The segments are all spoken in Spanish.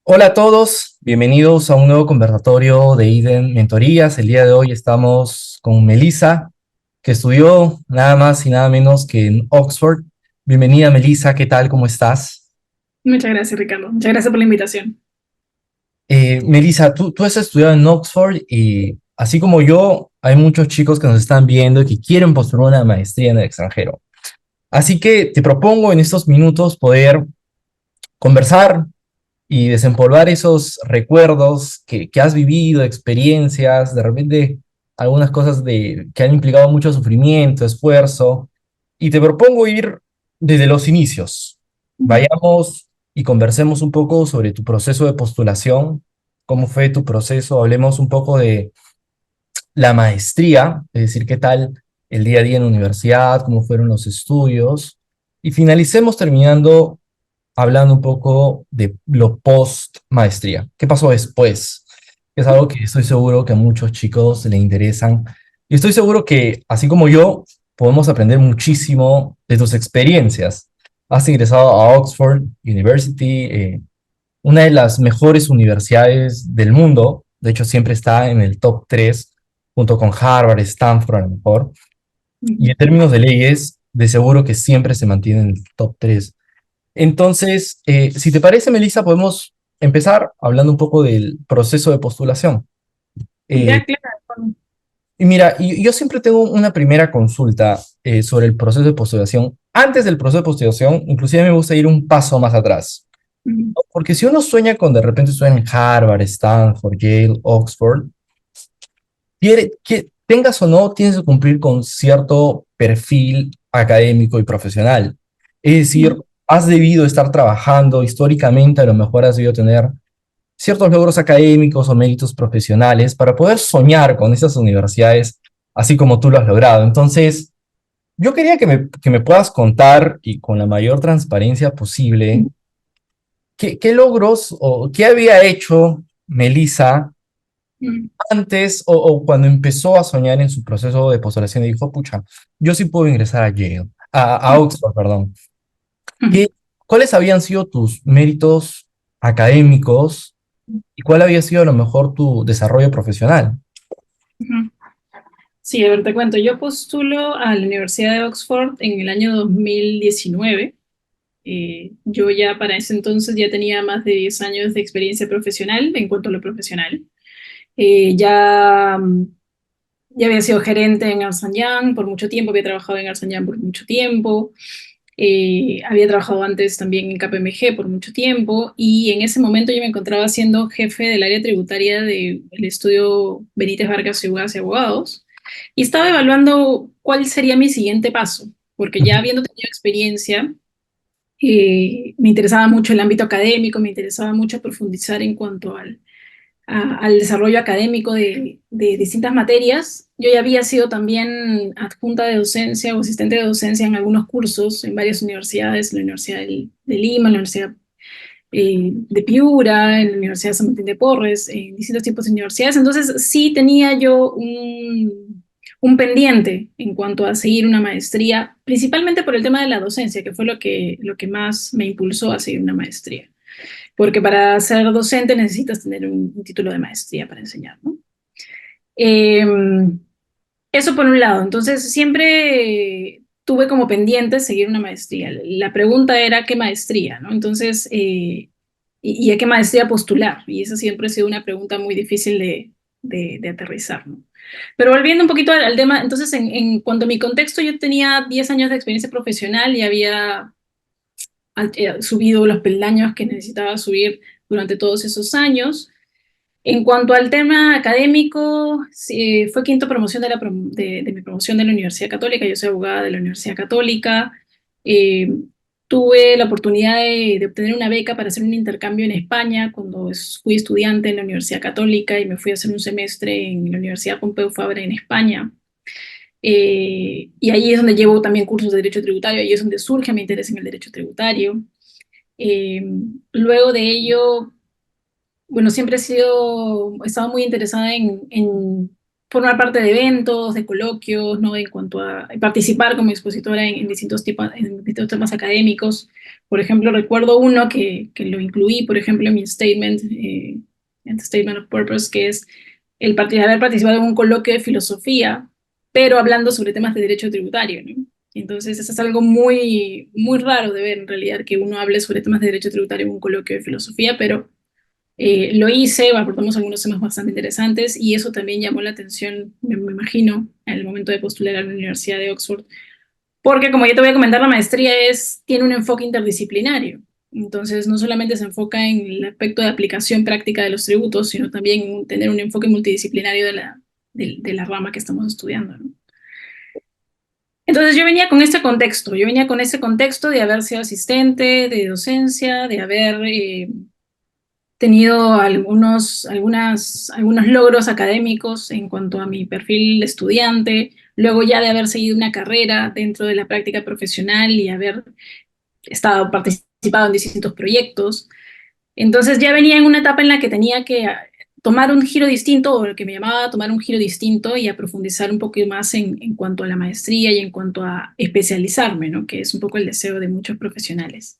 Hola a todos, bienvenidos a un nuevo conversatorio de IDEN Mentorías. El día de hoy estamos con Melissa, que estudió nada más y nada menos que en Oxford. Bienvenida Melissa, ¿qué tal? ¿Cómo estás? Muchas gracias, Ricardo. Muchas gracias por la invitación. Melissa, tú has estudiado en Oxford y así como yo, hay muchos chicos que nos están viendo y que quieren postular una maestría en el extranjero. Así que te propongo en estos minutos poder conversar y desempolvar esos recuerdos que has vivido, experiencias, de repente algunas cosas que han implicado mucho sufrimiento, esfuerzo, y te propongo ir desde los inicios. Ujú. Vayamos y conversemos un poco sobre tu proceso de postulación, cómo fue tu proceso, hablemos un poco de la maestría, es decir, qué tal el día a día en la universidad, cómo fueron los estudios, y finalicemos terminando hablando un poco de lo post maestría. ¿Qué pasó después? Es algo que estoy seguro que a muchos chicos le interesan. Y estoy seguro que, así como yo, podemos aprender muchísimo de tus experiencias. Has ingresado a Oxford University, una de las mejores universidades del mundo. De hecho, siempre está en el top 3 junto con Harvard, Stanford, a lo mejor. Y en Ujú. términos de leyes, de seguro que siempre se mantiene en el top 3. Entonces, si te parece, Melissa, podemos empezar hablando un poco del proceso de postulación. Eh, Ya, claro. y mira, yo siempre tengo una primera consulta sobre el proceso de postulación. Antes del proceso de postulación, inclusive me gusta ir un paso más atrás, Ujú. ¿no? Porque si uno sueña con de repente estudiar en Harvard, Stanford, Yale, Oxford, que tengas o no, tienes que cumplir con cierto perfil académico y profesional. Es decir, Ujú. has debido estar trabajando históricamente, a lo mejor has debido tener ciertos logros académicos o méritos profesionales para poder soñar con esas universidades, así como tú lo has logrado. Entonces, yo quería que me puedas contar y con la mayor transparencia posible, qué logros o qué había hecho Melissa Ujú. antes o cuando empezó a soñar en su proceso de postulación y dijo, pucha, yo sí puedo ingresar a Yale, a Oxford, perdón. Ujú. ¿Qué, cuáles habían sido tus méritos académicos y cuál había sido a lo mejor tu desarrollo profesional? Ujú. Sí, a ver, te cuento. Yo postulo a la Universidad de Oxford en el año 2019. Yo ya para ese entonces ya tenía más de 10 años de experiencia profesional en cuanto a lo profesional. Ya había sido gerente en Ernst Young por mucho tiempo, había trabajado en Ernst Young por mucho tiempo. Había trabajado antes también en KPMG por mucho tiempo y en ese momento yo me encontraba siendo jefe del área tributaria del estudio Benítez Vargas y Ugas y Abogados y estaba evaluando cuál sería mi siguiente paso, porque ya habiendo tenido experiencia, me interesaba mucho el ámbito académico, me interesaba mucho profundizar en cuanto al desarrollo académico de distintas materias. Yo ya había sido también adjunta de docencia o asistente de docencia en algunos cursos en varias universidades, en la Universidad de Lima, en la Universidad de Piura, en la Universidad de San Martín de Porres, en distintos tipos de universidades. Entonces sí tenía yo un pendiente en cuanto a seguir una maestría, principalmente por el tema de la docencia, que fue lo que más me impulsó a seguir una maestría, porque para ser docente necesitas tener un título de maestría para enseñar, ¿no? Eh, Eso por un lado. Entonces, siempre tuve como pendiente seguir una maestría. La pregunta era qué maestría, ¿no? Entonces, y a qué maestría postular. Y esa siempre ha sido una pregunta muy difícil de aterrizar, ¿no? Pero volviendo un poquito al tema, entonces, en cuanto a mi contexto, yo tenía 10 años de experiencia profesional y había subido los peldaños que necesitaba subir durante todos esos años. En cuanto al tema académico, sí, fue quinta promoción de mi promoción de la Universidad Católica. Yo soy abogada de la Universidad Católica. Eh, Tuve la oportunidad de obtener una beca para hacer un intercambio en España cuando fui estudiante en la Universidad Católica y me fui a hacer un semestre en la Universidad Pompeu Fabra en España. Y ahí es donde llevo también cursos de derecho tributario, ahí es donde surge mi interés en el derecho tributario. Eh, Luego de ello, bueno, siempre he estado muy interesada en formar parte de eventos, de coloquios, ¿no? En cuanto a participar como expositora en distintos tipos, en distintos temas académicos. Por ejemplo, recuerdo uno que lo incluí, por ejemplo, en mi statement, en Statement of Purpose, que es haber participado en un coloquio de filosofía, pero hablando sobre temas de derecho tributario, ¿no? Entonces, eso es algo muy, muy raro de ver en realidad, que uno hable sobre temas de derecho tributario en un coloquio de filosofía, pero lo hice, abordamos algunos temas bastante interesantes y eso también llamó la atención, me imagino, en el momento de postular a la Universidad de Oxford, porque como ya te voy a comentar, la maestría tiene un enfoque interdisciplinario. Entonces, no solamente se enfoca en el aspecto de aplicación práctica de los tributos, sino también en tener un enfoque multidisciplinario de la rama que estamos estudiando, ¿no? Entonces yo venía con este contexto, yo venía con ese contexto de haber sido asistente de docencia, de haber tenido algunos logros académicos en cuanto a mi perfil de estudiante, luego ya de haber seguido una carrera dentro de la práctica profesional y haber participado en distintos proyectos. Entonces ya venía en una etapa en la que tenía que tomar un giro distinto, o lo que me llamaba a tomar un giro distinto y a profundizar un poco más en cuanto a la maestría y en cuanto a especializarme, ¿no? Que es un poco el deseo de muchos profesionales.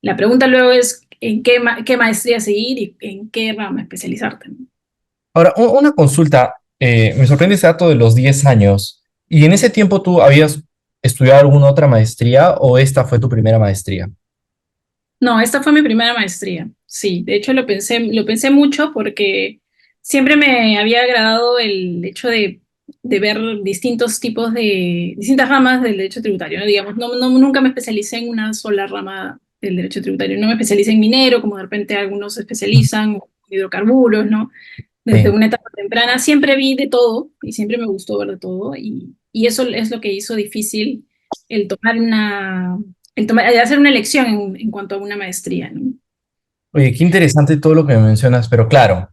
La pregunta luego es en qué maestría seguir y en qué rama especializarte, ¿no? Ahora, una consulta, me sorprende ese dato de los 10 años. ¿Y en ese tiempo tú habías estudiado alguna otra maestría o esta fue tu primera maestría? No, esta fue mi primera maestría. Sí, de hecho lo pensé mucho porque siempre me había agradado el hecho de ver distintas ramas del derecho tributario, ¿no? Digamos, nunca me especialicé en una sola rama del derecho tributario. No me especialicé en minero, como de repente algunos se especializan, o hidrocarburos, ¿no? Desde Sí. una etapa temprana siempre vi de todo y siempre me gustó ver de todo y eso es lo que hizo difícil el tomar el hacer una elección en cuanto a una maestría, ¿no? Oye, qué interesante todo lo que me mencionas, pero claro,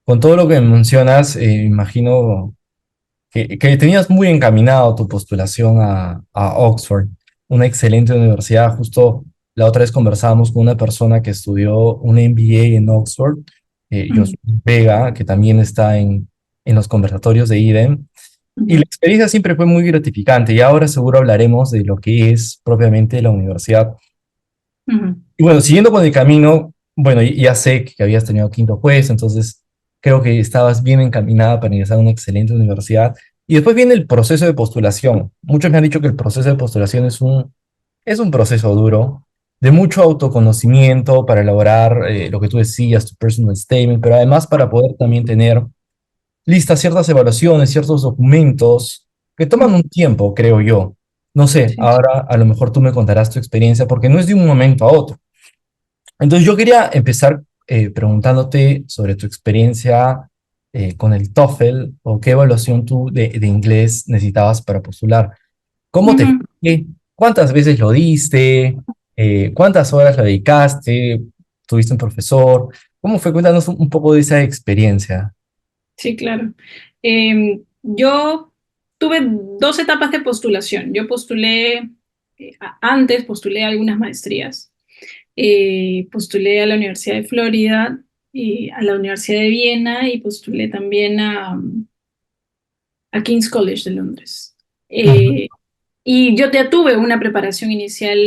con todo lo que me mencionas, imagino que tenías muy encaminado tu postulación a Oxford, una excelente universidad. Justo la otra vez conversábamos con una persona que estudió un MBA en Oxford, Ujú, Josué Vega, que también está en los conversatorios de IDEM. Y la ujú, experiencia siempre fue muy gratificante y ahora seguro hablaremos de lo que es propiamente la universidad. ujú, Y bueno, siguiendo con el camino, bueno, ya sé que habías tenido quinto juez, entonces creo que estabas bien encaminada para ingresar a una excelente universidad. Y después viene el proceso de postulación. Muchos me han dicho que el proceso de postulación es un proceso duro, de mucho autoconocimiento para elaborar lo que tú decías, tu personal statement, pero además para poder también tener listas ciertas evaluaciones, ciertos documentos que toman ujú. un tiempo, creo yo. No sé, Sí. ahora a lo mejor tú me contarás tu experiencia porque no es de un momento a otro. Entonces yo quería empezar preguntándote sobre tu experiencia con el TOEFL o qué evaluación tú de inglés necesitabas para postular. ¿Cómo te Ujú. fue? ¿Cuántas veces lo diste? ¿Cuántas horas lo dedicaste? ¿Tuviste un profesor? ¿Cómo fue? Cuéntanos un poco de esa experiencia. Sí, claro. Yo tuve dos etapas de postulación. Yo postulé, postulé algunas maestrías. Postulé a la Universidad de Florida, y a la Universidad de Viena y postulé también a King's College de Londres. Ujú. Eh, y yo ya tuve una preparación inicial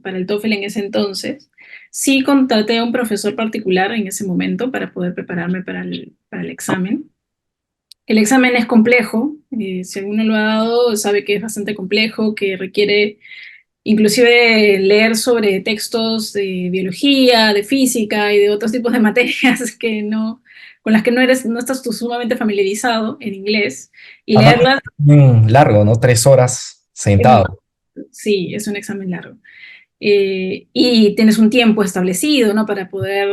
para el TOEFL en ese entonces. Sí contraté a un profesor particular en ese momento para poder prepararme para el examen. El examen es complejo, si alguno lo ha dado sabe que es bastante complejo, que requiere inclusive leer sobre textos de biología, de física y de otros tipos de materias con las que no estás tú sumamente familiarizado en inglés, y Además, leerlas largo, ¿no? 3 horas es muy, sentado. sí, es un examen largo. Y tienes un tiempo establecido, ¿no? Para poder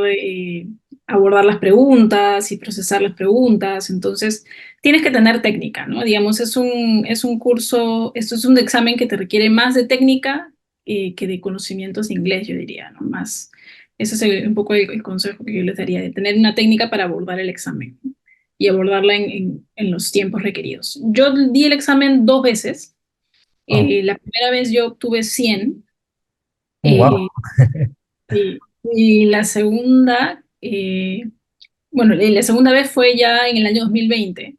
abordar las preguntas y procesar las preguntas. Entonces, tienes que tener técnica, ¿no? Digamos, es un curso, esto es un examen que te requiere más de técnica que de conocimientos de inglés, yo diría, ¿no? Más, ese es un poco el consejo que yo les daría, de tener una técnica para abordar el examen, ¿no? Y abordarla en los tiempos requeridos. Yo di el examen dos veces. Oh, La primera vez yo obtuve 100. oh, wow. Y la segunda, bueno, la segunda vez fue ya en el año 2020,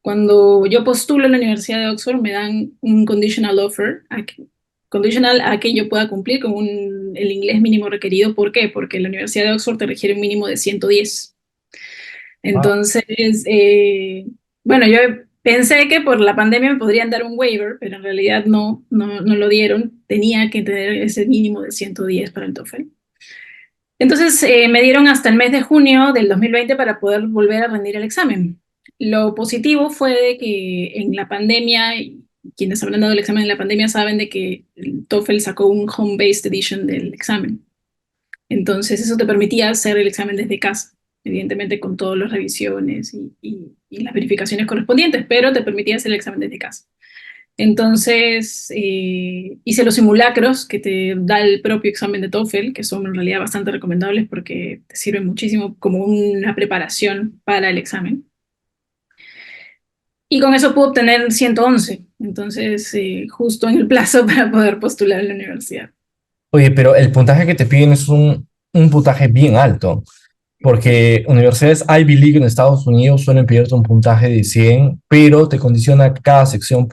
Cuando yo postulo a la Universidad de Oxford, me dan un conditional offer, conditional a que yo pueda cumplir con el inglés mínimo requerido. ¿Por qué? Porque la Universidad de Oxford te requiere un mínimo de 110. Wow. Entonces, bueno, yo pensé que por la pandemia me podrían dar un waiver, pero en realidad no lo dieron. Tenía que tener ese mínimo de 110 para el TOEFL. Entonces, me dieron hasta el mes de junio del 2020 para poder volver a rendir el examen. Lo positivo fue de que en la pandemia, y quienes habrán dado el examen en la pandemia saben de que el TOEFL sacó un home-based edition del examen. Entonces, eso te permitía hacer el examen desde casa, evidentemente con todas las revisiones y las verificaciones correspondientes, pero te permitía hacer el examen desde casa. Entonces, hice los simulacros que te da el propio examen de TOEFL, que son en realidad bastante recomendables porque te sirven muchísimo como una preparación para el examen. Y con eso pude obtener 111, entonces justo en el plazo para poder postular a la universidad. Oye, pero el puntaje que te piden es un puntaje bien alto, porque universidades Ivy League en Estados Unidos suelen pedirte un puntaje de 100, pero te condiciona que cada sección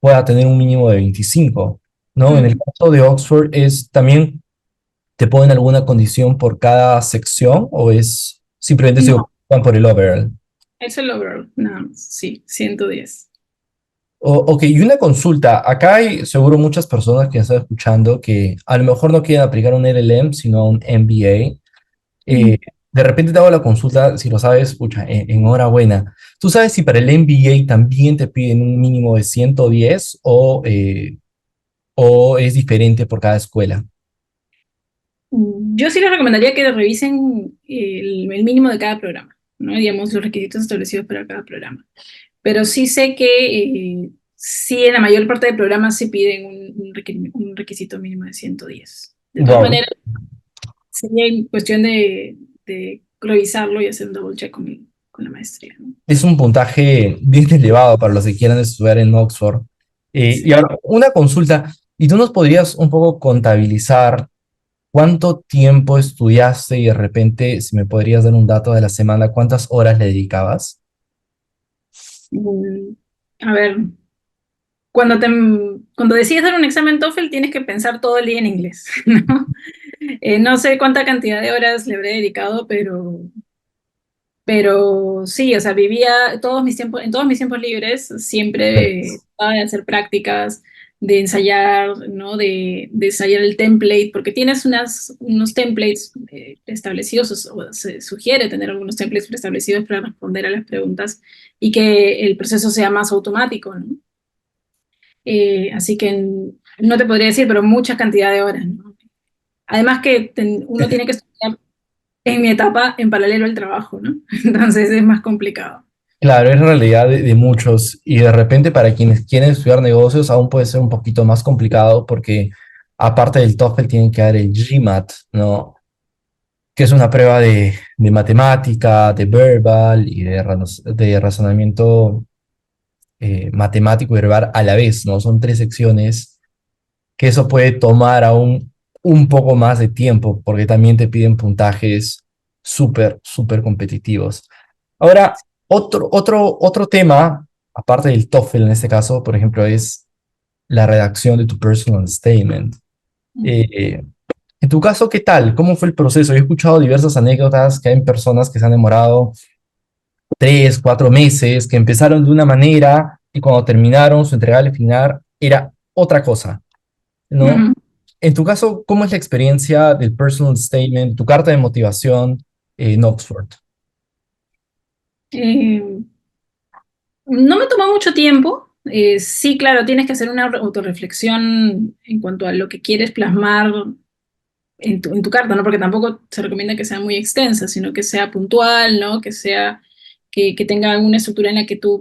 pueda tener un mínimo de 25, ¿no? En el Mm, caso de Oxford es también, ¿te ponen alguna condición por cada sección o es simplemente se no, ocupan por el overall? es el overall, nada más, sí, 110. Ok, y una consulta. Acá hay seguro muchas personas que están escuchando que a lo mejor no quieren aplicar un LLM, sino un MBA. Mm. De repente te hago la consulta, si lo sabes, escucha, enhorabuena. ¿Tú sabes si para el MBA también te piden un mínimo de 110 o es diferente por cada escuela? Yo sí les recomendaría que revisen el mínimo de cada programa, ¿no? Digamos, los requisitos establecidos para cada programa. Pero sí sé que sí en la mayor parte de programas sí piden un requisito mínimo de 110. De todas Wow, maneras, sería cuestión de revisarlo y hacer un double check con la maestría, ¿no? es un puntaje bien elevado para los que quieran estudiar en Oxford. Y Sí. ahora, una consulta, ¿y tú nos podrías un poco contabilizar cuánto tiempo estudiaste y de repente, si me podrías dar un dato de la semana, cuántas horas le dedicabas? Mm, A ver, cuando decides dar un examen TOEFL tienes que pensar todo el día en inglés, ¿no? No sé cuánta cantidad de horas le habré dedicado, pero sí, o sea, vivía en todos mis tiempos libres, siempre trataba de hacer prácticas, de ensayar, ¿no? De ensayar el template, porque tienes unos templates establecidos, o se sugiere tener algunos templates preestablecidos para responder a las preguntas y que el proceso sea más automático, ¿no? Así que no te podría decir, pero mucha cantidad de horas, ¿no? Además que uno tiene que estudiar en mi etapa en paralelo al trabajo, ¿no? Entonces es más complicado. Claro, es realidad de muchos y de repente para quienes quieren estudiar negocios aún puede ser un poquito más complicado porque aparte del TOEFL tienen que dar el GMAT, ¿no? Que es una prueba de matemática, de verbal y de razonamiento matemático y verbal a la vez, ¿no? Son tres secciones que eso puede tomar aún un poco más de tiempo porque también te piden puntajes súper competitivos. Ahora, otro tema, aparte del TOEFL en este caso, por ejemplo, es la redacción de tu personal statement. Eh, en tu caso, ¿qué tal? ¿Cómo fue el proceso? Yo he escuchado diversas anécdotas que hay personas que se han demorado 3, 4 meses, que empezaron de una manera y cuando terminaron su entregable final era otra cosa, ¿no? Ujú. En tu caso, ¿cómo es la experiencia del personal statement, tu carta de motivación en Oxford? Eh, no me tomó mucho tiempo. Sí, claro, tienes que hacer una autorreflexión en cuanto a lo que quieres plasmar en tu carta, ¿no? Porque tampoco se recomienda que sea muy extensa, sino que sea puntual, ¿no? Que tenga alguna estructura en la que tú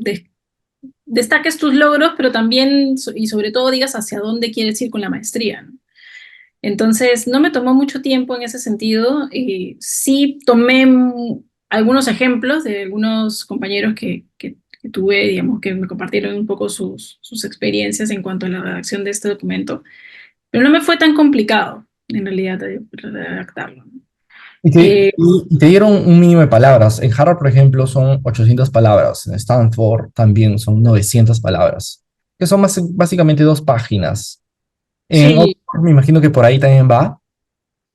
destaques tus logros, pero también y sobre todo digas hacia dónde quieres ir con la maestría, ¿no? Entonces, no me tomó mucho tiempo en ese sentido. Sí tomé algunos ejemplos de algunos compañeros que tuve, digamos, que me compartieron un poco sus experiencias en cuanto a la redacción de este documento, pero no me fue tan complicado, en realidad, redactarlo, ¿no? Eh, Y te dieron un mínimo de palabras. En Harvard, por ejemplo, son 800 palabras. En Stanford también son 900 palabras, que son básicamente 2 páginas. En sí, Oxford, me imagino que por ahí también va.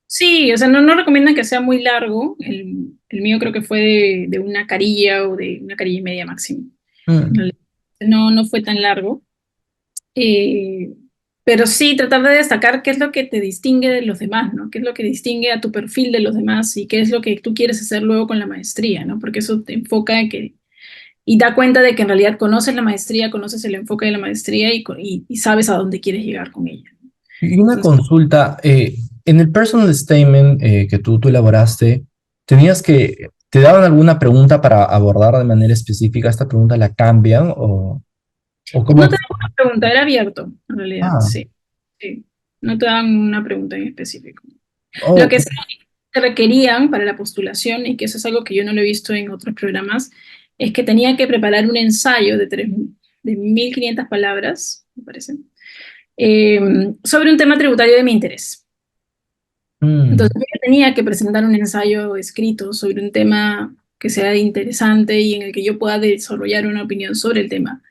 sí, o sea, no recomiendan que sea muy largo. El mío creo que fue de una carilla o de una carilla y media máximo. En Mm, realidad, no fue tan largo. Eh, pero sí tratar de destacar qué es lo que te distingue de los demás, ¿no? Qué es lo que distingue a tu perfil de los demás y qué es lo que tú quieres hacer luego con la maestría, ¿no? Porque eso te enfoca en que, y da cuenta de que en realidad conoces la maestría, conoces el enfoque de la maestría y sabes a dónde quieres llegar con ella. Y una Entonces, consulta, en el personal statement que tú elaboraste, ¿te daban alguna pregunta para abordar de manera específica? ¿Esta pregunta la cambian o no cómo? te dan una pregunta, era abierto, en realidad, Ah, sí, sí. No te dan una pregunta en específico. Lo oh, que sí te requerían para la postulación, y que eso es algo que yo no lo he visto en otros programas, es que tenía que preparar un ensayo de 1500 palabras, me parece, sobre un tema tributario de mi interés. mm, Entonces, yo tenía que presentar un ensayo escrito sobre un tema que sea interesante y en el que yo pueda desarrollar una opinión sobre el tema,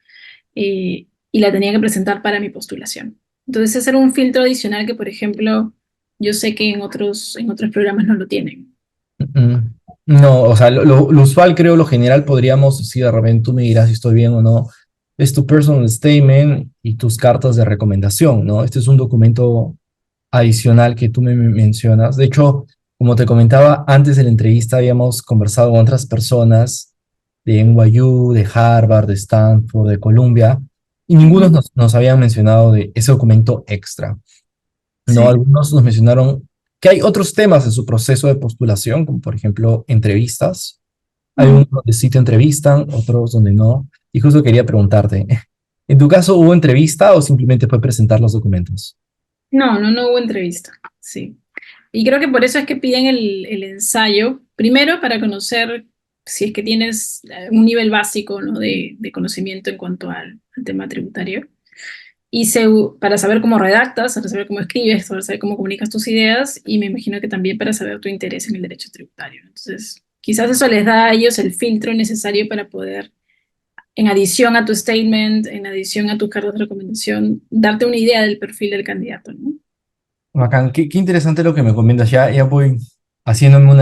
y la tenía que presentar para mi postulación. Entonces, ese era un filtro adicional que, por ejemplo, yo sé que en otros programas no lo tienen. mm. No, o sea, lo usual, creo, lo general, podríamos decir, de repente tú me dirás si estoy bien o no, es tu personal statement y tus cartas de recomendación, ¿no? Este es un documento adicional que tú me mencionas. De hecho, como te comentaba antes de la entrevista, habíamos conversado con otras personas de NYU, de Harvard, de Stanford, de Columbia, y ninguno Ujú. nos había mencionado de ese documento extra. No, Sí. algunos nos mencionaron que hay otros temas en su proceso de postulación, como por ejemplo entrevistas. Hay unos Mm. donde sí te entrevistan, otros donde no. Y justo quería preguntarte, ¿en tu caso hubo entrevista o simplemente fue presentar los documentos? No hubo entrevista. Sí. Y creo que por eso es que piden el ensayo, primero para conocer si es que tienes un nivel básico, ¿no? de conocimiento en cuanto al tema tributario. Y para saber cómo redactas, para saber cómo escribes, para saber cómo comunicas tus ideas, y me imagino que también para saber tu interés en el derecho tributario. Entonces, quizás eso les da a ellos el filtro necesario para poder, en adición a tu statement, en adición a tu carta de recomendación, darte una idea del perfil del candidato, ¿no? Bacán, qué interesante lo que me comentas. Ya voy haciéndome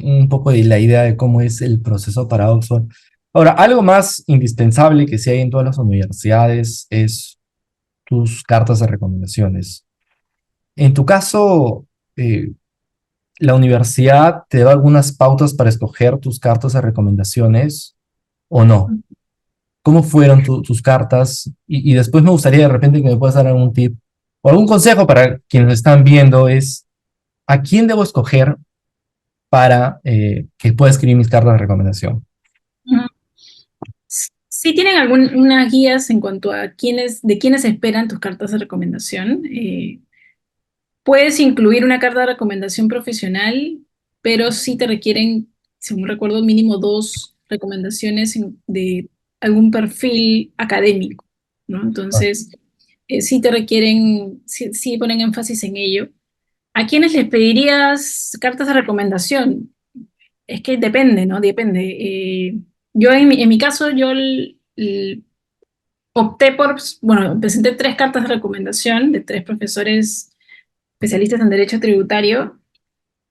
un poco de la idea de cómo es el proceso para Oxford. Ahora, algo más indispensable que sí hay en todas las universidades es tus cartas de recomendaciones. En tu caso, eh, ¿la universidad te da algunas pautas para escoger tus cartas de recomendaciones o no? ¿Cómo fueron tus cartas? Y después me gustaría de repente que me puedas dar algún tip o algún consejo para quienes están viendo es, ¿a quién debo escoger para que pueda escribir mis cartas de recomendación? Ujú. Sí tienen algunas guías en cuanto a de quiénes esperan tus cartas de recomendación. Puedes incluir una carta de recomendación profesional, pero sí te requieren, según recuerdo, mínimo dos recomendaciones de algún perfil académico, ¿no? Ah, Entonces, sí te requieren, sí ponen énfasis en ello. ¿A quiénes les pedirías cartas de recomendación? Es que depende, ¿no? Depende. Yo en mi caso, yo opté bueno, presenté tres cartas de recomendación de tres profesores especialistas en derecho tributario.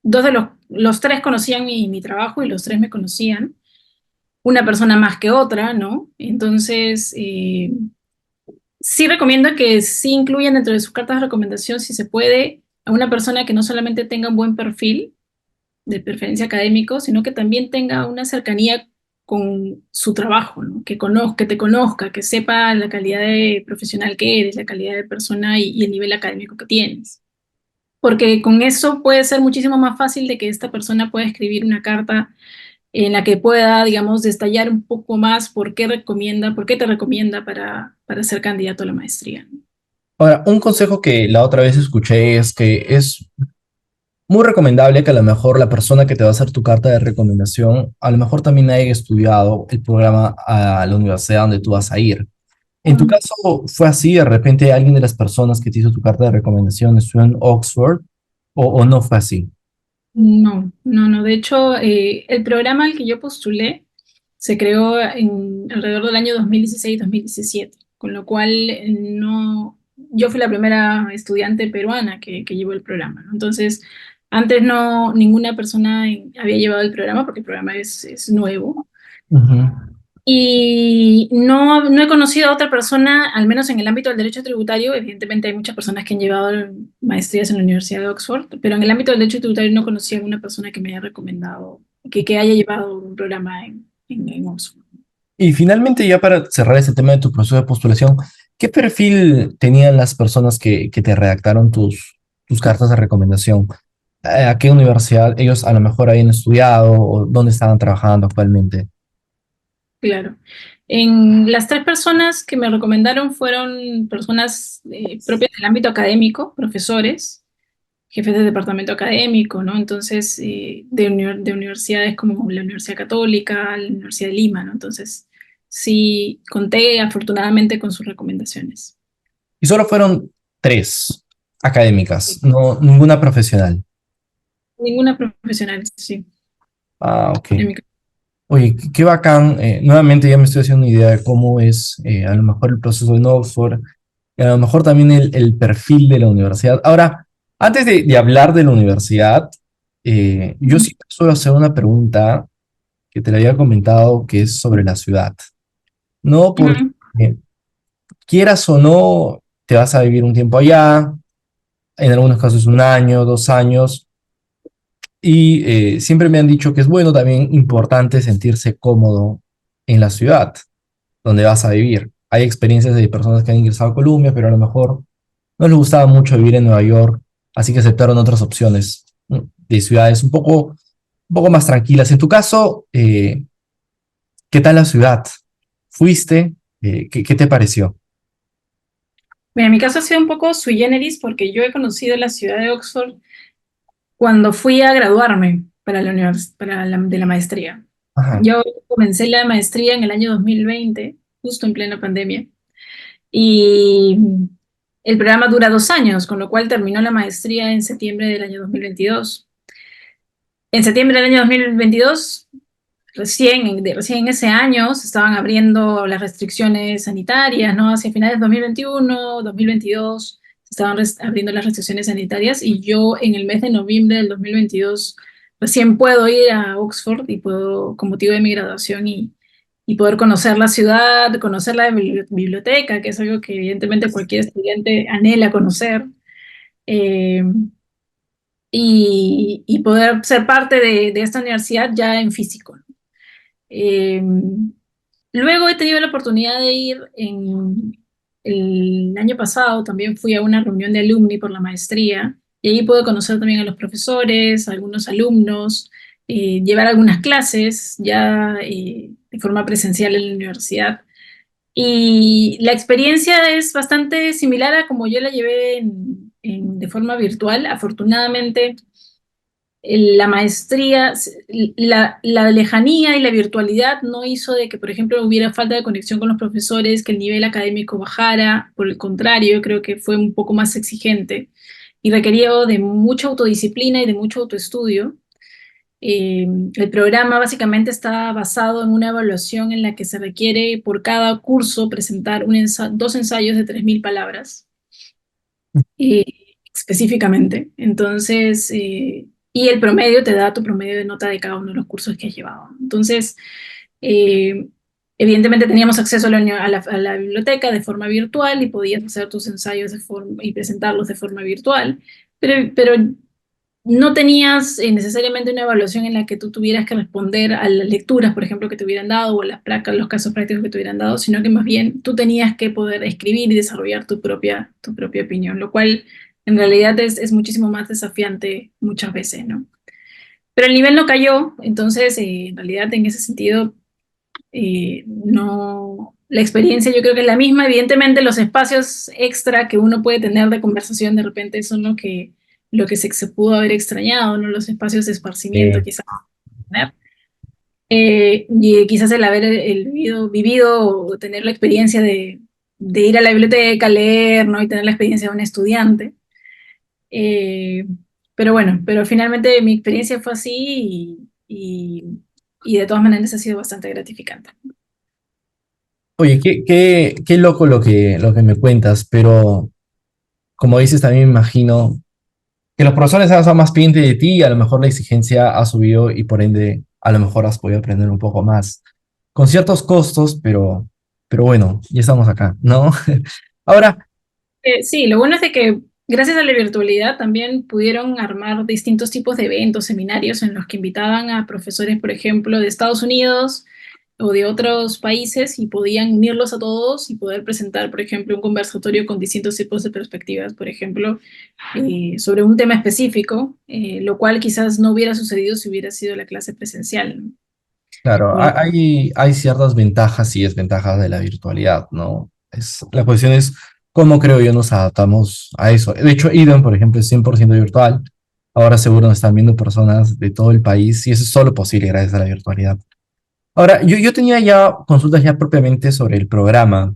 Dos de los tres conocían mi trabajo y los tres me conocían. Una persona más que otra, ¿no? Entonces, sí recomiendo que sí incluyan dentro de sus cartas de recomendación, si se puede, a una persona que no solamente tenga un buen perfil, de preferencia académico, sino que también tenga una cercanía con su trabajo, ¿no? Que te conozca, que sepa la calidad de profesional que eres, la calidad de persona y el nivel académico que tienes. Porque con eso puede ser muchísimo más fácil de que esta persona pueda escribir una carta en la que pueda, digamos, destallar un poco más por qué te recomienda para ser candidato a la maestría, ¿no? Ahora, un consejo que la otra vez escuché es que es muy recomendable que a lo mejor la persona que te va a hacer tu carta de recomendación, a lo mejor también haya estudiado el programa a la universidad donde tú vas a ir. En tu Mm. caso, ¿fue así? ¿De repente alguien de las personas que te hizo tu carta de recomendación estudió en Oxford o no fue así? No, no, no. De hecho, el programa al que yo postulé se creó alrededor del año 2016-2017, con lo cual no, yo fui la primera estudiante peruana que llevó el programa, ¿no? Entonces, antes no, ninguna persona había llevado el programa porque el programa es nuevo. Ujú. Y no, no he conocido a otra persona, al menos en el ámbito del derecho tributario. Evidentemente hay muchas personas que han llevado maestrías en la Universidad de Oxford, pero en el ámbito del derecho tributario no conocí a alguna persona que me haya recomendado, que haya llevado un programa en Oxford. Y finalmente, ya para cerrar este tema de tu proceso de postulación, ¿qué perfil tenían las personas que te redactaron tus cartas de recomendación? ¿A qué universidad ellos a lo mejor habían estudiado o dónde estaban trabajando actualmente? Claro. En las tres personas que me recomendaron fueron personas propias del ámbito académico, profesores, jefes de departamento académico, ¿no? Entonces, de universidades como la Universidad Católica, la Universidad de Lima, ¿no? Entonces, sí, conté afortunadamente con sus recomendaciones. Y solo fueron tres académicas, Sí. no ninguna profesional. Ninguna profesional, sí. Ah, ok. En mi caso. Oye, qué bacán. Nuevamente ya me estoy haciendo una idea de cómo es a lo mejor el proceso en Oxford, y a lo mejor también el perfil de la universidad. Ahora, antes de hablar de la universidad, yo Ujú. sí suelo hacer una pregunta que te la había comentado, que es sobre la ciudad. No porque Ujú. quieras o no, te vas a vivir un tiempo allá, en algunos casos un año, 2 años, y siempre me han dicho que es bueno también importante sentirse cómodo en la ciudad donde vas a vivir. Hay experiencias de personas que han ingresado a Colombia, pero a lo mejor no les gustaba mucho vivir en Nueva York, así que aceptaron otras opciones, ¿no? De ciudades un poco más tranquilas. En tu caso, ¿qué tal la ciudad? ¿Fuiste? ¿Qué te pareció? Mira, mi caso ha sido un poco sui generis porque yo he conocido la ciudad de Oxford cuando fui a graduarme para de la maestría. Ajá. Yo comencé la maestría en el año 2020, justo en plena pandemia. Y el programa dura 2 años, con lo cual terminó la maestría en septiembre del año 2022. En septiembre del año 2022, recién en ese año se estaban abriendo las restricciones sanitarias, ¿no? Hacia finales de 2021, 2022, se estaban abriendo las restricciones sanitarias y yo en el mes de noviembre del 2022 recién puedo ir a Oxford y puedo, con motivo de mi graduación y poder conocer la ciudad, conocer la biblioteca, que es algo que evidentemente cualquier estudiante anhela conocer. eh, y poder ser parte de esta universidad ya en físico, ¿no? Eh, Luego he tenido la oportunidad de ir el año pasado, también fui a una reunión de alumni por la maestría y allí pude conocer también a los profesores, a algunos alumnos, llevar algunas clases ya de forma presencial en la universidad. Y la experiencia es bastante similar a como yo la llevé de forma virtual. Afortunadamente, la maestría, la lejanía y la virtualidad no hizo de que, por ejemplo, hubiera falta de conexión con los profesores, que el nivel académico bajara. Por el contrario, yo creo que fue un poco más exigente y requería de mucha autodisciplina y de mucho autoestudio. Eh, el programa básicamente está basado en una evaluación en la que se requiere por cada curso presentar dos ensayos de 3.000 palabras eh, específicamente. Entonces, y el promedio te da tu promedio de nota de cada uno de los cursos que has llevado. Entonces, eh, evidentemente teníamos acceso a la biblioteca de forma virtual y podías hacer tus ensayos y presentarlos de forma virtual, pero no tenías necesariamente una evaluación en la que tú tuvieras que responder a las lecturas, por ejemplo, que te hubieran dado o a los casos prácticos que te hubieran dado, sino que más bien tú tenías que poder escribir y desarrollar tu propia opinión, lo cual en realidad es muchísimo más desafiante muchas veces, ¿no? Pero el nivel no cayó, entonces en realidad en ese sentido no, la experiencia yo creo que es la misma. Evidentemente los espacios extra que uno puede tener de conversación de repente son lo que se pudo haber extrañado, ¿no? Los espacios de esparcimiento Eh, quizás. ¿No? Y quizás el haber vivido o tener la experiencia de ir a la biblioteca, leer, ¿no? Y tener la experiencia de un estudiante. Eh, pero bueno, pero finalmente mi experiencia fue así y de todas maneras ha sido bastante gratificante. Oye, qué loco lo que me cuentas, pero como dices, también me imagino que los profesores ahora son más pendientes de ti y a lo mejor la exigencia ha subido y por ende a lo mejor has podido aprender un poco más, con ciertos costos, pero bueno, ya estamos acá, ¿no? Ahora, Sí, lo bueno es de que gracias a la virtualidad también pudieron armar distintos tipos de eventos, seminarios en los que invitaban a profesores, por ejemplo, de Estados Unidos o de otros países y podían unirlos a todos y poder presentar, por ejemplo, un conversatorio con distintos tipos de perspectivas, por ejemplo, sobre un tema específico, lo cual quizás no hubiera sucedido si hubiera sido la clase presencial, ¿no? claro, Con lo hay ciertas ventajas y desventajas de la virtualidad, ¿no? La cuestión es cómo creo yo nos adaptamos a eso. De hecho, Eden, por ejemplo, es 100% virtual. Ahora seguro nos están viendo personas de todo el país y eso es solo posible gracias a la virtualidad. Ahora, yo tenía ya consultas ya propiamente sobre el programa.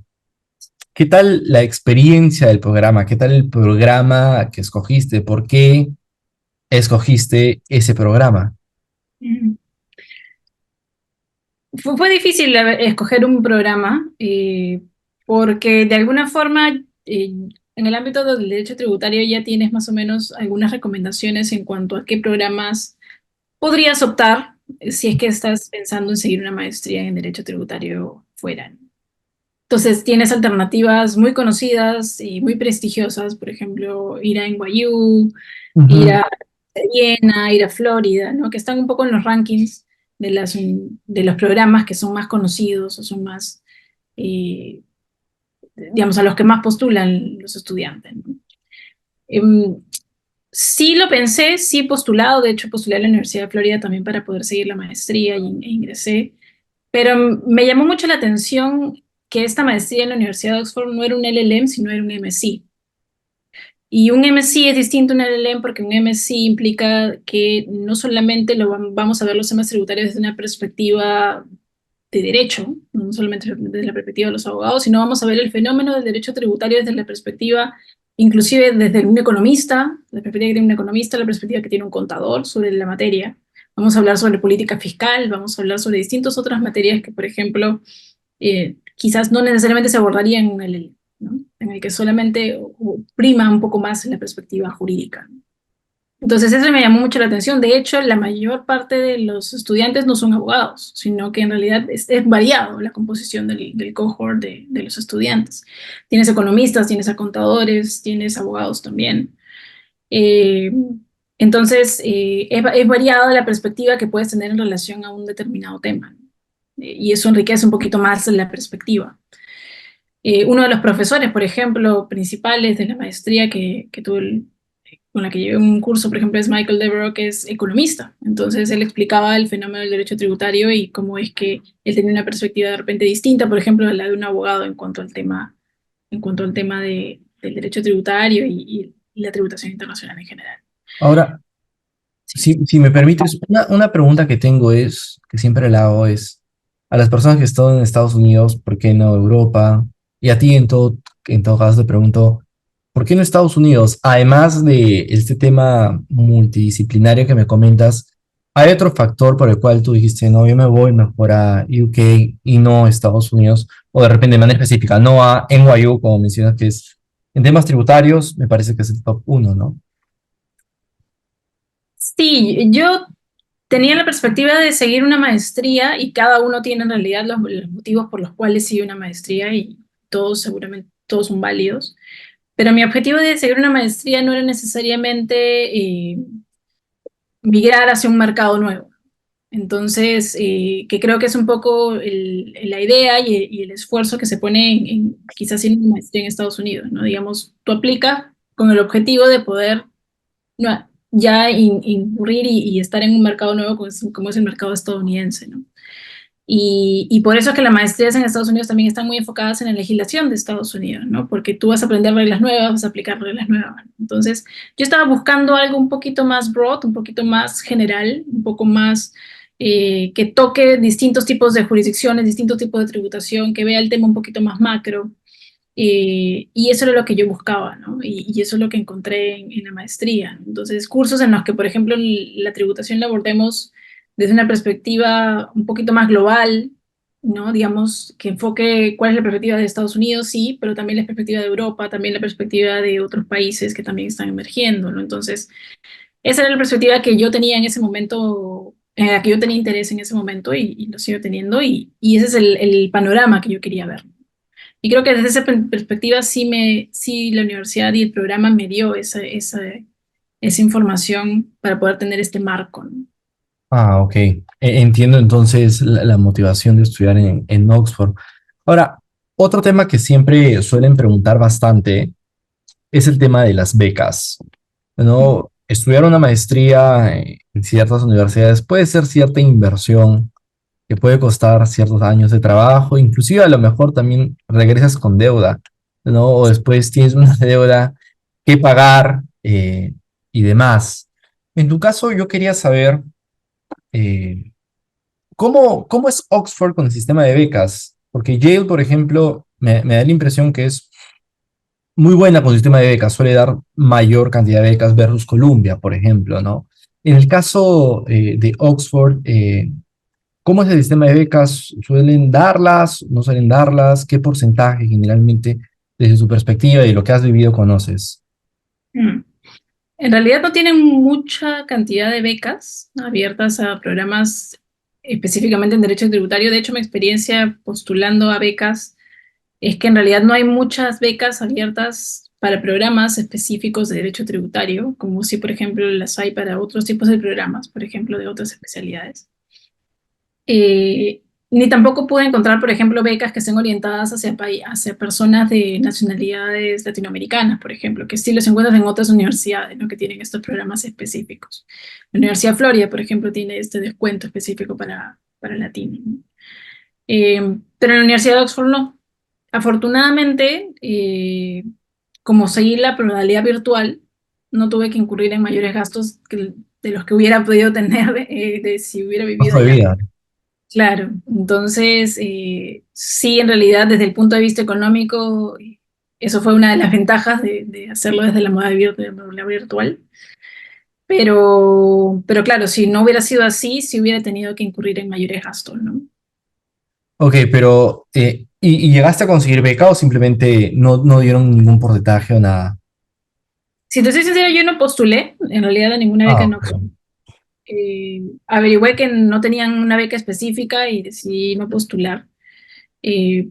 ¿Qué tal la experiencia del programa? ¿Qué tal el programa que escogiste? ¿Por qué escogiste ese programa? cual- fue difícil escoger un programa porque de alguna forma en el ámbito del derecho tributario ya tienes más o menos algunas recomendaciones en cuanto a qué programas podrías optar si es que estás pensando en seguir una maestría en derecho tributario fuera, ¿no? Entonces tienes alternativas muy conocidas y muy prestigiosas, por ejemplo, ir a NYU, ir Ujú. a Viena, ir a Florida, ¿no? Que están un poco en los rankings de los programas que son más conocidos o son más, eh, digamos, a los que más postulan los estudiantes, ¿no? Em, sí lo pensé, sí he postulado, de hecho postulé a la Universidad de Florida también para poder seguir la maestría e ingresé, pero me llamó mucho la atención que esta maestría en la Universidad de Oxford no era un LLM, sino era un MSc. Y un MSc es distinto a un LLM porque un MSc implica que no solamente vamos a ver los temas tributarios desde una perspectiva de derecho, no solamente desde la perspectiva de los abogados, sino vamos a ver el fenómeno del derecho tributario desde la perspectiva, inclusive desde un economista, la perspectiva que tiene un economista, la perspectiva que tiene un contador sobre la materia. Vamos a hablar sobre política fiscal, vamos a hablar sobre distintas otras materias que, por ejemplo, quizás no necesariamente se abordarían en el, ¿no? En el que solamente prima un poco más la perspectiva jurídica. Entonces eso me llamó mucho la atención. De hecho, la mayor parte de los estudiantes no son abogados, sino que en realidad es variado la composición del cohort de los estudiantes. Tienes economistas, tienes a contadores, tienes abogados también. Eh, entonces, es variada la perspectiva que puedes tener en relación a un determinado tema. Y eso enriquece un poquito más la perspectiva. Uno de los profesores, por ejemplo, principales de la maestría que tuve con la que llevé un curso, por ejemplo, es Michael Devereux, que es economista. Entonces, él explicaba el fenómeno del derecho tributario y cómo es que él tenía una perspectiva de repente distinta, por ejemplo, de la de un abogado en cuanto al tema del derecho tributario y la tributación internacional en general. Ahora, Sí. si me permites, una pregunta que tengo es, que siempre la hago es, a las personas que están en Estados Unidos, ¿por qué no Europa? Y a ti en todo caso te pregunto, ¿por qué no Estados Unidos? Además de este tema multidisciplinario que me comentas, ¿hay otro factor por el cual tú dijiste, no, yo me voy mejor a UK y no a Estados Unidos? O de repente de manera específica, no a NYU, como mencionas, que es en temas tributarios, me parece que es el top uno, ¿no? Sí, yo tenía la perspectiva de seguir una maestría y cada uno tiene en realidad los motivos por los cuales sigue una maestría y todos seguramente, todos son válidos. Pero mi objetivo de seguir una maestría no era necesariamente migrar hacia un mercado nuevo. Entonces, que creo que es un poco la idea y el esfuerzo que se pone quizás en una maestría en Estados Unidos, ¿no? Digamos, tú aplicas con el objetivo de poder no, ya incurrir y estar en un mercado nuevo como es el mercado estadounidense, ¿no? Y por eso es que las maestrías en Estados Unidos también están muy enfocadas en la legislación de Estados Unidos, ¿no? Porque tú vas a aprender reglas nuevas, vas a aplicar reglas nuevas. Entonces, yo estaba buscando algo un poquito más broad, un poquito más general, un poco más que toque distintos tipos de jurisdicciones, distintos tipos de tributación, que vea el tema un poquito más macro. Y eso era lo que yo buscaba, ¿no? Y eso es lo que encontré en la maestría. Entonces, cursos en los que, por ejemplo, la tributación la abordemos desde una perspectiva un poquito más global, ¿no? Digamos, que enfoque cuál es la perspectiva de Estados Unidos, sí, pero también la perspectiva de Europa, también la perspectiva de otros países que también están emergiendo, ¿no? Entonces, esa era la perspectiva que yo tenía en ese momento, en la que yo tenía interés en ese momento y lo sigo teniendo, y ese es el panorama que yo quería ver. Y creo que desde esa perspectiva sí la universidad y el programa me dio esa información para poder tener este marco, ¿no? Ah, ok. Entiendo entonces la motivación de estudiar en Oxford. Ahora, otro tema que siempre suelen preguntar bastante es el tema de las becas, ¿no? Estudiar una maestría en ciertas universidades puede ser cierta inversión que puede costar ciertos años de trabajo, inclusive a lo mejor también regresas con deuda, ¿no? O después tienes una deuda que pagar y demás. En tu caso, yo quería saber eh, cómo es Oxford con el sistema de becas, porque Yale, por ejemplo, me da la impresión que es muy buena con el sistema de becas, suele dar mayor cantidad de becas versus Columbia, por ejemplo, ¿no? En el caso de Oxford, ¿cómo es el sistema de becas? ¿Suelen darlas? ¿No suelen darlas? ¿Qué porcentaje generalmente, desde su perspectiva y lo que has vivido, conoces? Mm. En realidad no tienen mucha cantidad de becas abiertas a programas específicamente en derecho tributario. De hecho, mi experiencia postulando a becas es que en realidad no hay muchas becas abiertas para programas específicos de derecho tributario, como si, por ejemplo, las hay para otros tipos de programas, por ejemplo, de otras especialidades. Eh, Ni tampoco pude encontrar, por ejemplo, becas que estén orientadas hacia personas de nacionalidades latinoamericanas, por ejemplo, que sí los encuentras en otras universidades, ¿no? Que tienen estos programas específicos. La Universidad de Florida, por ejemplo, tiene este descuento específico para latinos, ¿no? Pero en la Universidad de Oxford no. Afortunadamente, como seguí la modalidad virtual, no tuve que incurrir en mayores gastos de los que hubiera podido tener de si hubiera vivido Costo de allá. vida. Claro, entonces sí, en realidad desde el punto de vista económico, eso fue una de las ventajas de hacerlo desde la modalidad virtual, pero claro, si no hubiera sido así, sí hubiera tenido que incurrir en mayores gastos, ¿no? Ok, pero ¿y llegaste a conseguir beca o simplemente no dieron ningún porcentaje o nada? Si te soy sincera, yo no postulé en realidad a ninguna beca Ah, en Oxford. ok. Averigüé que no tenían una beca específica y decidí no postular,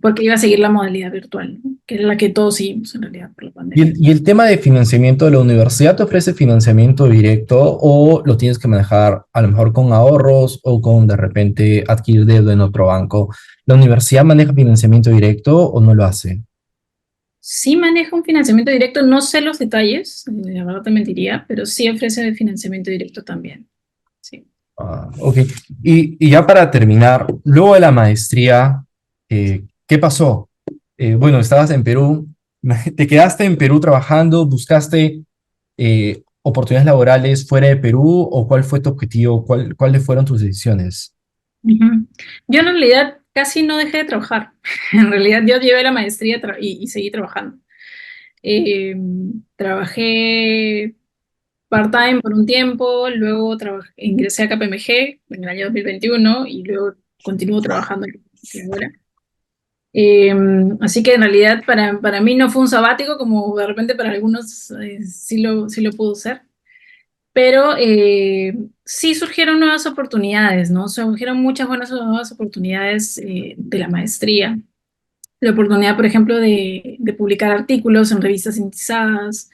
porque iba a seguir la modalidad virtual, ¿no? Que es la que todos seguimos en realidad por la pandemia. Y el tema de financiamiento de la universidad te ofrece financiamiento directo o lo tienes que manejar a lo mejor con ahorros o con de repente adquirir deuda en otro banco? ¿La universidad maneja financiamiento directo o no lo hace? Sí maneja un financiamiento directo, no sé los detalles, la verdad te mentiría, pero sí ofrece financiamiento directo también. Sí. Ah, ok. Y ya para terminar, luego de la maestría, ¿qué pasó? Bueno, estabas en Perú, ¿te quedaste en Perú trabajando? ¿Buscaste oportunidades laborales fuera de Perú o cuál fue tu objetivo? ¿Cuáles fueron tus decisiones? Ujú. Yo en realidad casi no dejé de trabajar. En realidad yo llevé la maestría y seguí trabajando. Eh, Trabajé part-time por un tiempo, luego ingresé a KPMG en el año 2021 y luego continúo trabajando ahora. Eh, Así que en realidad para mí no fue un sabático como de repente para algunos sí lo pudo ser, pero sí surgieron nuevas oportunidades, ¿no? Surgieron muchas buenas nuevas oportunidades de la maestría. La oportunidad, por ejemplo, de publicar artículos en revistas indexadas,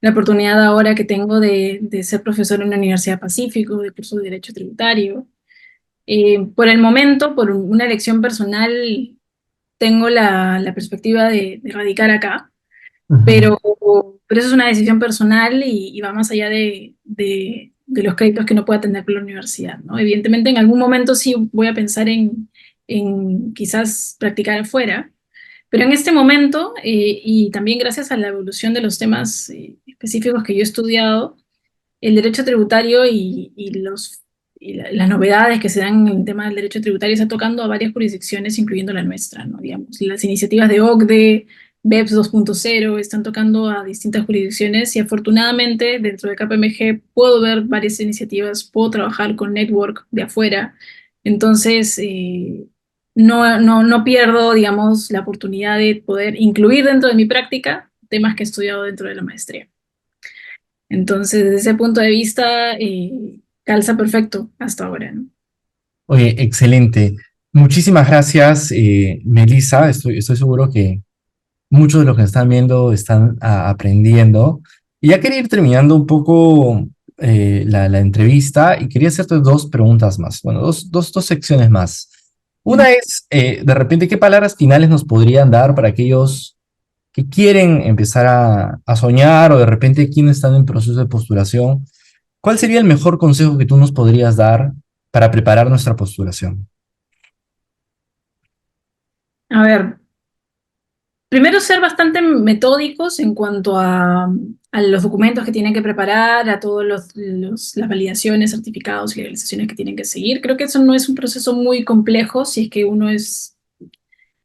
la oportunidad ahora que tengo de ser profesor en la Universidad Pacífico, de curso de Derecho Tributario. Por el momento, por una elección personal, tengo la perspectiva de radicar acá, Ujú. pero, pero eso es una decisión personal y va más allá de los créditos que no pueda tener por la universidad, ¿no? Evidentemente, en algún momento sí voy a pensar en quizás practicar afuera, pero en este momento, y también gracias a la evolución de los temas específicos que yo he estudiado, el derecho tributario y las novedades que se dan en el tema del derecho tributario está tocando a varias jurisdicciones, incluyendo la nuestra, ¿no? Digamos, las iniciativas de OCDE, BEPS 2.0, están tocando a distintas jurisdicciones y afortunadamente dentro de KPMG puedo ver varias iniciativas, puedo trabajar con network de afuera, entonces no pierdo, digamos, la oportunidad de poder incluir dentro de mi práctica temas que he estudiado dentro de la maestría. Entonces, desde ese punto de vista, calza perfecto hasta ahora, ¿no? Oye, excelente. Muchísimas gracias, Melissa. Estoy seguro que muchos de los que están viendo están aprendiendo. Y ya quería ir terminando un poco la entrevista y quería hacerte dos preguntas más. Bueno, dos secciones más. Una es, de repente, ¿qué palabras finales nos podrían dar para aquellos que quieren empezar a soñar o de repente quienes están en proceso de postulación? ¿Cuál sería el mejor consejo que tú nos podrías dar para preparar nuestra postulación? A ver, primero, ser bastante metódicos en cuanto a los documentos que tienen que preparar, a todas las validaciones, certificados y legalizaciones que tienen que seguir. Creo que eso no es un proceso muy complejo si es que uno es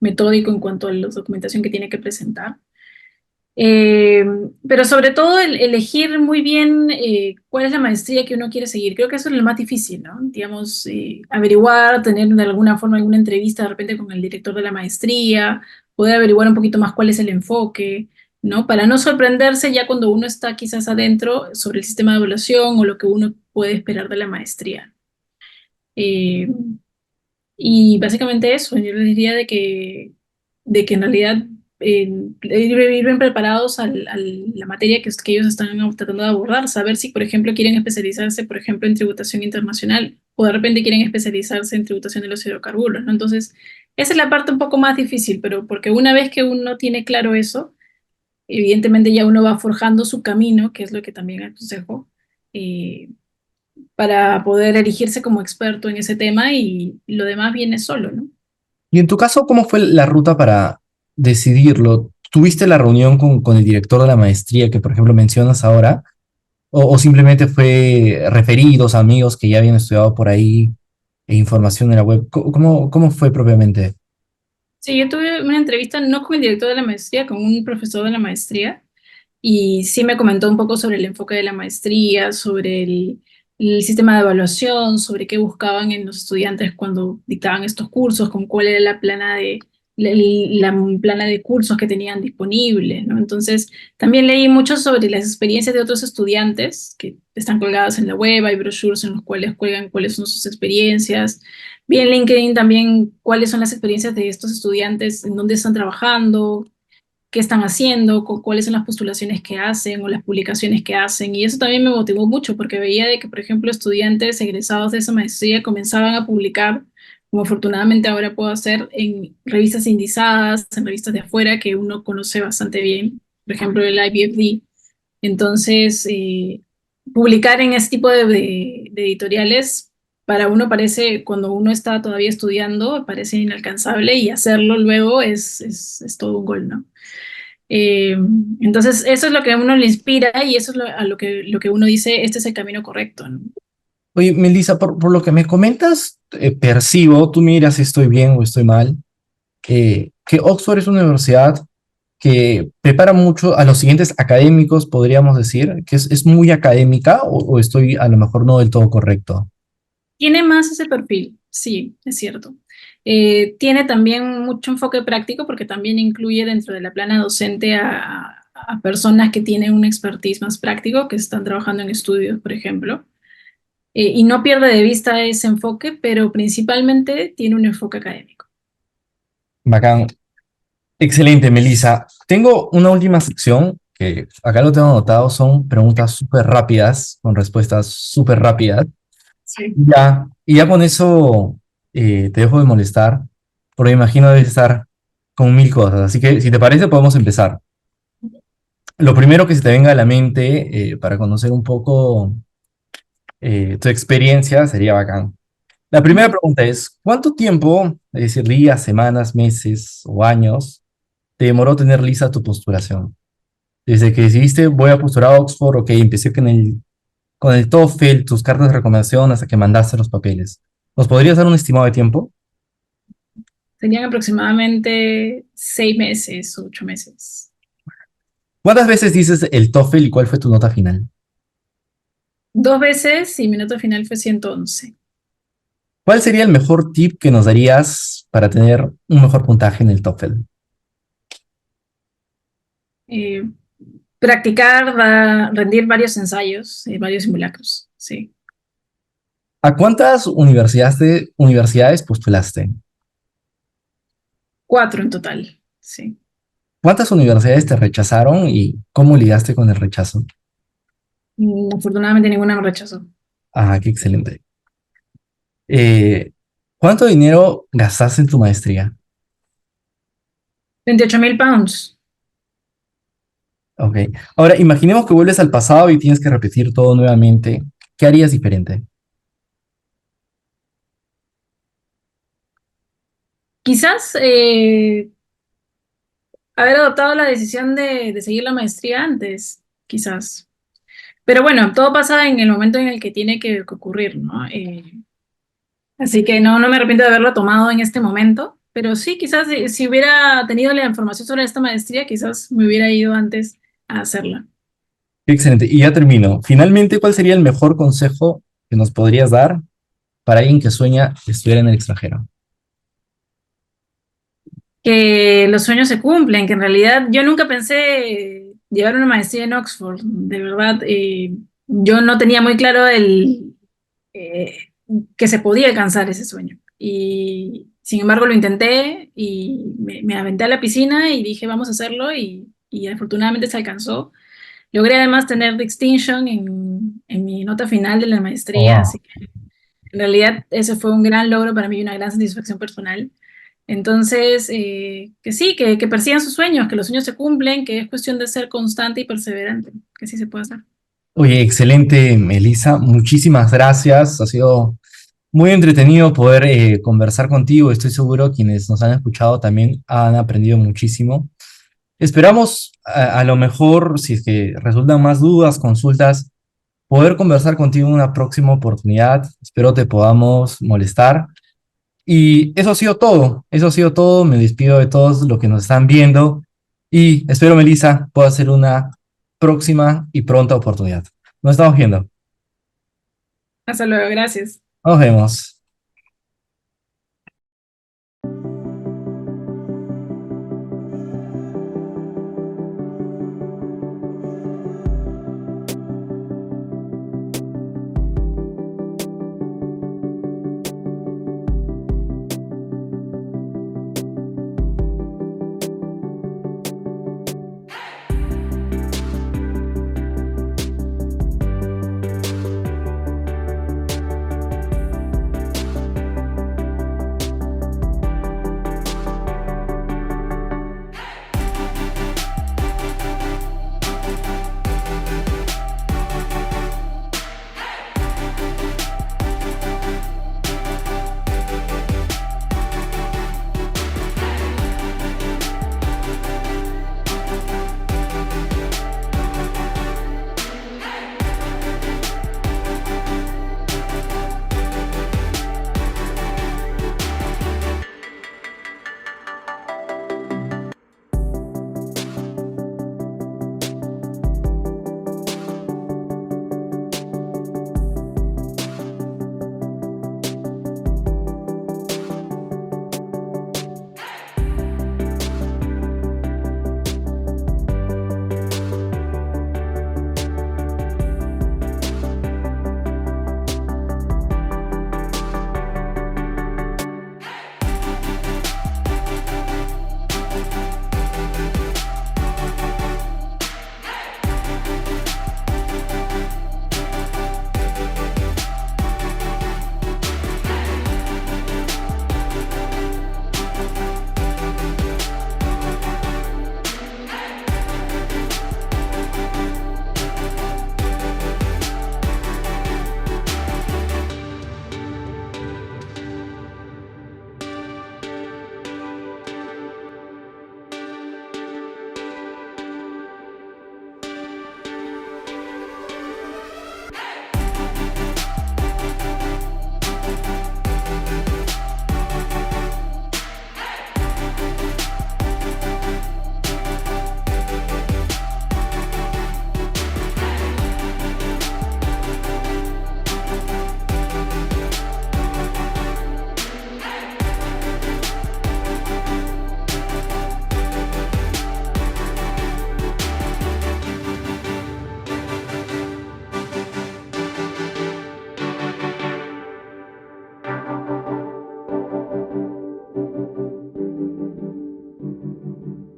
metódico en cuanto a la documentación que tiene que presentar. Eh, pero sobre todo elegir muy bien cuál es la maestría que uno quiere seguir. Creo que eso es lo más difícil, ¿no? Digamos, averiguar, tener de alguna forma alguna entrevista de repente con el director de la maestría, poder averiguar un poquito más cuál es el enfoque, ¿no? Para no sorprenderse ya cuando uno está quizás adentro sobre el sistema de evaluación o lo que uno puede esperar de la maestría. Eh, y básicamente eso, yo les diría de que en realidad ir bien preparados a la materia que ellos están tratando de abordar, saber si, por ejemplo, quieren especializarse, por ejemplo, en tributación internacional o de repente quieren especializarse en tributación de los hidrocarburos, ¿no? Entonces, esa es la parte un poco más difícil, pero porque una vez que uno tiene claro eso, evidentemente ya uno va forjando su camino, que es lo que también aconsejo, eh, para poder erigirse como experto en ese tema y lo demás viene solo, ¿no? Y en tu caso, ¿cómo fue la ruta para decidirlo? ¿Tuviste la reunión con el director de la maestría que, por ejemplo, mencionas ahora? O simplemente fue referidos, amigos que ya habían estudiado por ahí e información en la web? ¿Cómo fue propiamente? Sí, yo tuve una entrevista no con el director de la maestría, con un profesor de la maestría, y sí me comentó un poco sobre el enfoque de la maestría, sobre el sistema de evaluación, sobre qué buscaban en los estudiantes cuando dictaban estos cursos, con cuál era la plana de cursos que tenían disponibles, ¿no? Entonces, también leí mucho sobre las experiencias de otros estudiantes que están colgadas en la web, hay brochures en los cuales cuelgan cuáles son sus experiencias. Vi en LinkedIn también cuáles son las experiencias de estos estudiantes, en dónde están trabajando, qué están haciendo, cuáles son las postulaciones que hacen o las publicaciones que hacen. Y eso también me motivó mucho porque veía de que, por ejemplo, estudiantes egresados de esa maestría comenzaban a publicar, como afortunadamente ahora puedo hacer, en revistas indizadas, en revistas de afuera que uno conoce bastante bien, por ejemplo, el IBFD. Entonces, publicar en ese tipo de editoriales para uno parece, cuando uno está todavía estudiando, parece inalcanzable y hacerlo luego es todo un gol, ¿no? Eh, entonces, eso es lo que a uno le inspira y eso es lo que uno dice, este es el camino correcto, ¿no? Oye, Melissa, por lo que me comentas, percibo, tú miras si estoy bien o estoy mal, que Oxford es una universidad que prepara mucho a los siguientes académicos, podríamos decir, que es muy académica o estoy a lo mejor no del todo correcto. Tiene más ese perfil, sí, es cierto. Tiene también mucho enfoque práctico porque también incluye dentro de la plana docente a personas que tienen un expertise más práctico, que están trabajando en estudios, por ejemplo. Y no pierde de vista ese enfoque, pero principalmente tiene un enfoque académico. Bacán. Excelente, Melissa. Tengo una última sección que acá lo tengo anotado, son preguntas súper rápidas, con respuestas súper rápidas. Sí. Y ya con eso te dejo de molestar, porque me imagino debes estar con mil cosas. Así que si te parece, podemos empezar. Lo primero que se te venga a la mente para conocer un poco tu experiencia sería bacán. La primera pregunta es, ¿cuánto tiempo, es decir, días, semanas, meses o años, te demoró tener lista tu postulación? Desde que decidiste voy a postular a Oxford, ok, empecé con el TOEFL, tus cartas de recomendación hasta que mandaste los papeles. ¿Nos podrías dar un estimado de tiempo? Serían aproximadamente 6 meses, 8 meses. ¿Cuántas veces dices el TOEFL y cuál fue tu nota final? 2 veces y mi nota final fue 111. ¿Cuál sería el mejor tip que nos darías para tener un mejor puntaje en el TOEFL? Eh, Practicar, rendir varios ensayos, varios simulacros, sí. ¿A cuántas universidades postulaste? 4 en total, sí. ¿Cuántas universidades te rechazaron y cómo lidiaste con el rechazo? Afortunadamente ninguna me rechazó. Ah, qué excelente. Eh, ¿Cuánto dinero gastaste en tu maestría? 28.000 pounds. Ok. Ahora, imaginemos que vuelves al pasado y tienes que repetir todo nuevamente. ¿Qué harías diferente? Quizás haber adoptado la decisión de seguir la maestría antes, quizás. Pero bueno, todo pasa en el momento en el que tiene que ocurrir, ¿no? Así que no me arrepiento de haberlo tomado en este momento, pero sí, quizás si hubiera tenido la información sobre esta maestría, quizás me hubiera ido antes a hacerla. Qué excelente. Y ya termino. Finalmente, ¿cuál sería el mejor consejo que nos podrías dar para alguien que sueña estudiar en el extranjero? Que los sueños se cumplen, que en realidad yo nunca pensé llevar una maestría en Oxford, de verdad, yo no tenía muy claro eh, que se podía alcanzar ese sueño. Y sin embargo lo intenté y me aventé a la piscina y dije, vamos a hacerlo y afortunadamente se alcanzó. Logré además tener distinction en mi nota final de la Oh, maestría, wow. así que en realidad ese fue un gran logro para mí y una gran satisfacción personal. Entonces, que sí, que persigan sus sueños, que los sueños se cumplen, que es cuestión de ser constante y perseverante, que sí se puede hacer. Oye, excelente, Melissa. Muchísimas gracias. Ha sido muy entretenido poder conversar contigo. Estoy seguro quienes nos han escuchado también han aprendido muchísimo. Esperamos a lo mejor, si es que resultan más dudas, consultas, poder conversar contigo en una próxima oportunidad. Espero te podamos molestar. Y eso ha sido todo. Eso ha sido todo. Me despido de todos los que nos están viendo. Y espero, Melissa, pueda ser una próxima y pronta oportunidad. Nos estamos viendo. Hasta luego, gracias. Nos vemos.